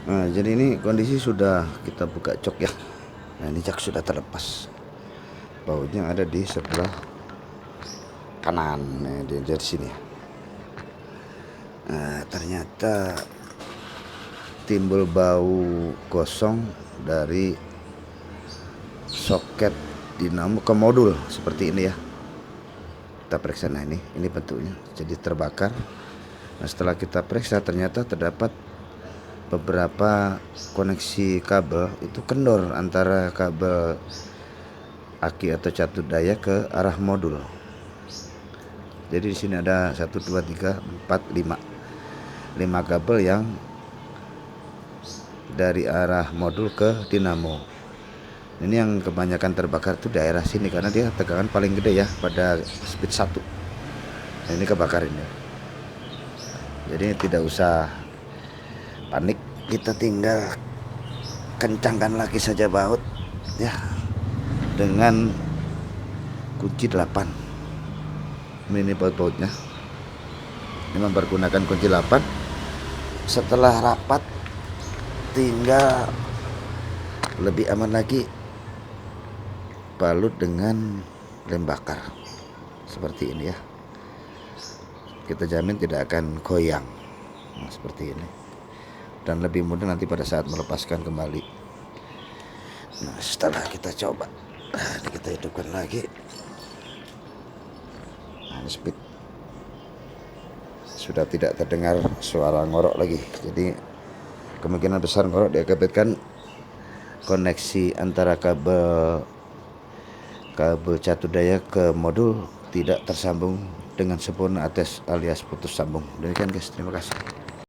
Nah, jadi ini kondisi sudah kita buka jok ya. Nah, ini jak sudah terlepas. Bautnya ada di sebelah kanan, nah, dari sini. Nah, ternyata timbul bau gosong dari soket dinamo ke modul seperti ini ya. Kita periksa, nah ini bentuknya jadi terbakar. Nah, setelah kita periksa ternyata terdapat beberapa koneksi kabel itu kendor antara kabel aki atau catur daya ke arah modul. Jadi di sini ada 1 2 3 4 5 kabel yang dari arah modul ke dinamo. Ini yang kebanyakan terbakar itu daerah sini karena dia tegangan paling gede ya pada speed 1. Nah, ini kebakar ini. Jadi tidak usah panik, kita tinggal kencangkan lagi saja baut ya dengan kunci 8. Ini baut-bautnya. Ini mempergunakan kunci 8. Setelah rapat tinggal lebih aman lagi balut dengan lem bakar seperti ini ya. Kita jamin tidak akan goyang. Nah, seperti ini. Dan lebih mudah nanti pada saat melepaskan kembali. Nah, setelah kita coba, ini kita hidupkan lagi. Nah, speed sudah tidak terdengar suara ngorok lagi. Jadi kemungkinan besar ngorok diakibatkan koneksi antara kabel catur daya ke modul tidak tersambung dengan sempurna alias putus sambung. Demikian guys, terima kasih.